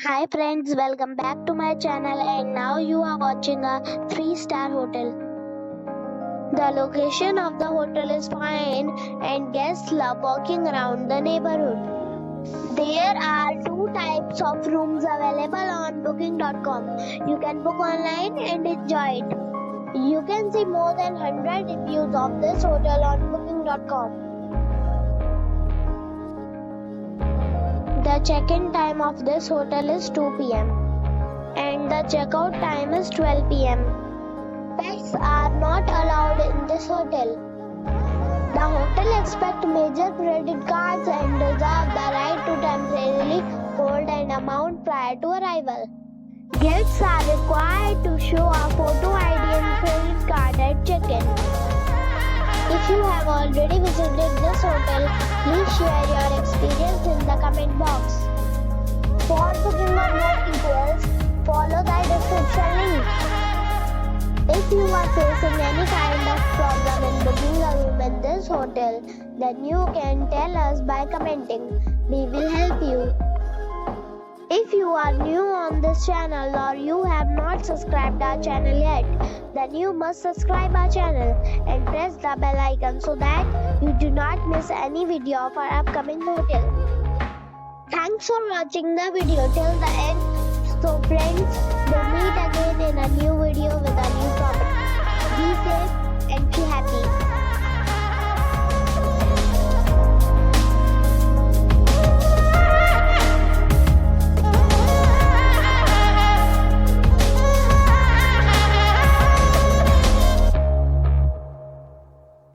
Hi friends, welcome back to my channel and now you are watching a 3-star hotel. The location of the hotel is fine and guests love walking around the neighborhood. There are two types of rooms available on booking.com. You can book online and enjoy it. You can see more than 100 reviews of this hotel on booking.com. The check-in time of this hotel is 2 p.m. and the check-out time is 12 p.m. Pets are not allowed in this hotel. The hotel accepts major credit cards and reserves the right to temporarily hold an amount prior to arrival. Guests are required to show a photo ID and credit card at check-in. If you have already visited this hotel, please share your experience in the comment box. For booking or more details, follow the description link. If you are facing any kind of problem in booking a room in this hotel, then you can tell us by commenting. We will help you. If you are new on this channel or you have not subscribed our channel yet, then you must subscribe our channel and press the bell icon so that you do not miss any video of our upcoming hotel. Thanks for watching the video till the end. So friends, we'll meet again in a new video with a new topic. Be safe.